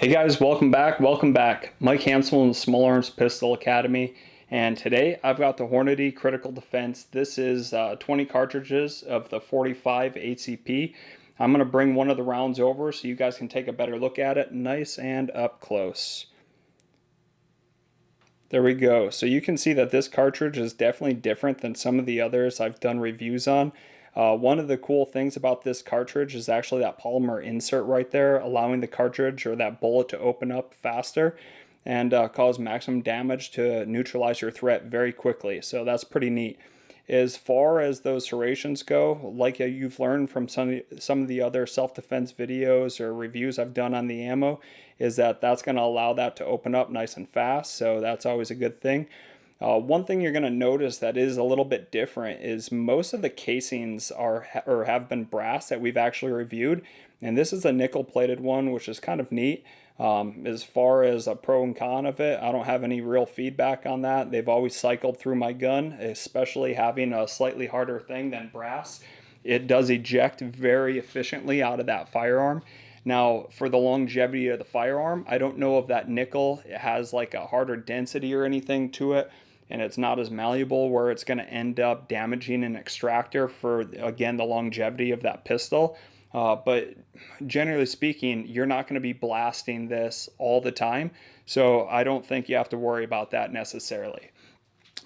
Hey guys, welcome back. Welcome back. Mike Hansel in the Small Arms Pistol Academy, and today I've got the Hornady Critical Defense. This is 20 cartridges of the 45 ACP. I'm going to bring one of the rounds over so you guys can take a better look at it, nice and up close. There we go. So you can see that this cartridge is definitely different than some of the others I've done reviews on. One of the cool things about this cartridge is actually that polymer insert right there, allowing the cartridge or that bullet to open up faster and cause maximum damage to neutralize your threat very quickly. So that's pretty neat. As far as those serrations go, like you've learned from some of the other self-defense videos or reviews I've done on the ammo, is that that's going to allow that to open up nice and fast, so that's always a good thing. One thing you're going to notice that is a little bit different is most of the casings are or have been brass that we've actually reviewed, and this is a nickel-plated one, which is kind of neat. As far as a pro and con of it, I don't have any real feedback on that. They've always cycled through my gun, especially having a slightly harder thing than brass. It does eject very efficiently out of that firearm. Now, for the longevity of the firearm, I don't know if that nickel has like a harder density or anything to it, and it's not as malleable where it's going to end up damaging an extractor for, again, the longevity of that pistol. But generally speaking, you're not going to be blasting this all the time, so I don't think you have to worry about that necessarily.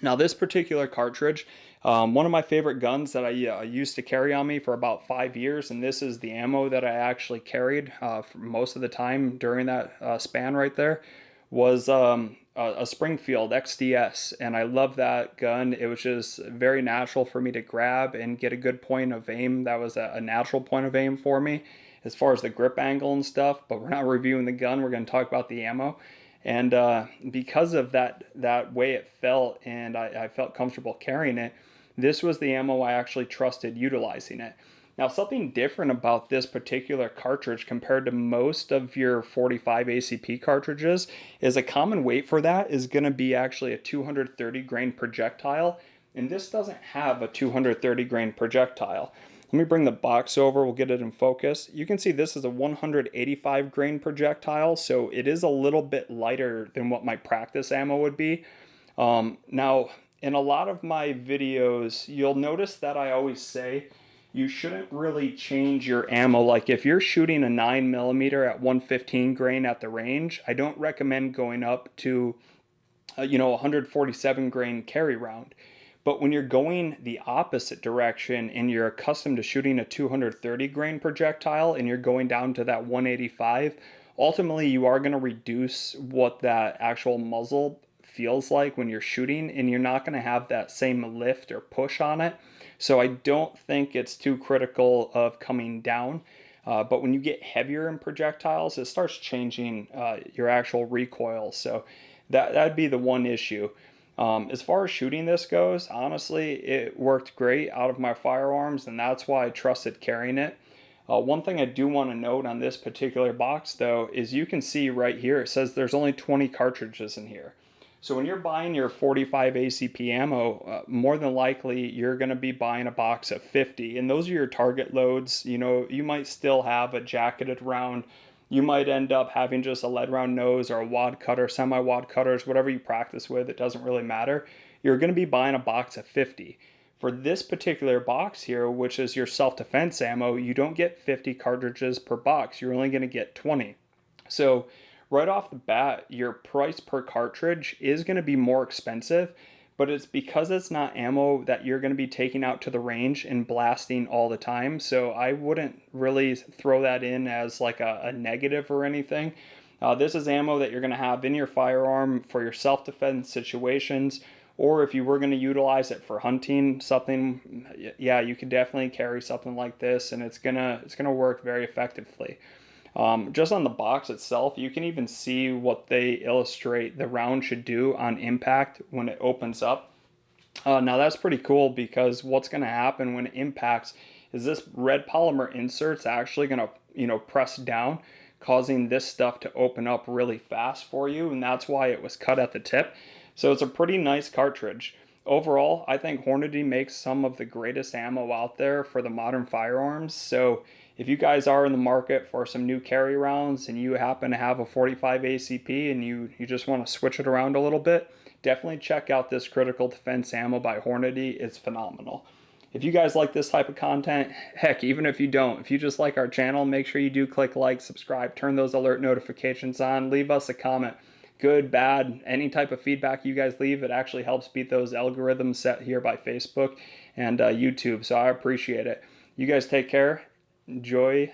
Now, this particular cartridge, one of my favorite guns that I used to carry on me for about 5 years, and this is the ammo that I actually carried for most of the time during that span right there, was a Springfield XDS, and I love that gun. It was just very natural for me to grab and get a good point of aim. That was a natural point of aim for me as far as the grip angle and stuff, but we're not reviewing the gun. We're going to talk about the ammo. And because of that way it felt, and I felt comfortable carrying it, this was the ammo I actually trusted utilizing it. Now, something different about this particular cartridge compared to most of your 45 ACP cartridges is a common weight for that is going to be actually a 230 grain projectile, and this doesn't have a 230 grain projectile. Let me bring the box over, we'll get it in focus. You can see this is a 185 grain projectile, so it is a little bit lighter than what my practice ammo would be. Now, in a lot of my videos, you'll notice that I always say you shouldn't really change your ammo. Like if you're shooting a 9mm at 115 grain at the range, I don't recommend going up to 147 grain carry round. But when you're going the opposite direction and you're accustomed to shooting a 230 grain projectile and you're going down to that 185, ultimately you are going to reduce what that actual muzzle feels like when you're shooting, and you're not going to have that same lift or push on it. So I don't think it's too critical of coming down. But when you get heavier in projectiles, it starts changing your actual recoil. So that'd be the one issue. As far as shooting this goes, honestly, it worked great out of my firearms, and that's why I trusted carrying it. One thing I do want to note on this particular box, though, is you can see right here, it says there's only 20 cartridges in here. So when you're buying your 45 ACP ammo, more than likely you're going to be buying a box of 50, and those are your target loads. You know, you might still have a jacketed round. You might end up having just a lead round nose or a wad cutter, semi-wad cutters, whatever you practice with, it doesn't really matter. You're going to be buying a box of 50. For this particular box here, which is your self-defense ammo, you don't get 50 cartridges per box. You're only going to get 20. So right off the bat, your price per cartridge is going to be more expensive, but it's because it's not ammo that you're going to be taking out to the range and blasting all the time. So I wouldn't really throw that in as like a negative or anything. This is ammo that you're going to have in your firearm for your self-defense situations, or if you were going to utilize it for hunting something, yeah, you could definitely carry something like this, and it's gonna work very effectively. Just on the box itself, you can even see what they illustrate the round should do on impact when it opens up. Now that's pretty cool, because what's going to happen when it impacts is this red polymer insert's actually going to press down, causing this stuff to open up really fast for you, and that's why it was cut at the tip. So it's a pretty nice cartridge. Overall, I think Hornady makes some of the greatest ammo out there for the modern firearms. So if you guys are in the market for some new carry rounds and you happen to have a 45 ACP and you just want to switch it around a little bit, definitely check out this Critical Defense ammo by Hornady. It's phenomenal. If you guys like this type of content, heck, even if you don't, if you just like our channel, make sure you do click like, subscribe, turn those alert notifications on, leave us a comment. Good, bad, any type of feedback you guys leave, it actually helps beat those algorithms set here by Facebook and YouTube, so I appreciate it. You guys take care. Enjoy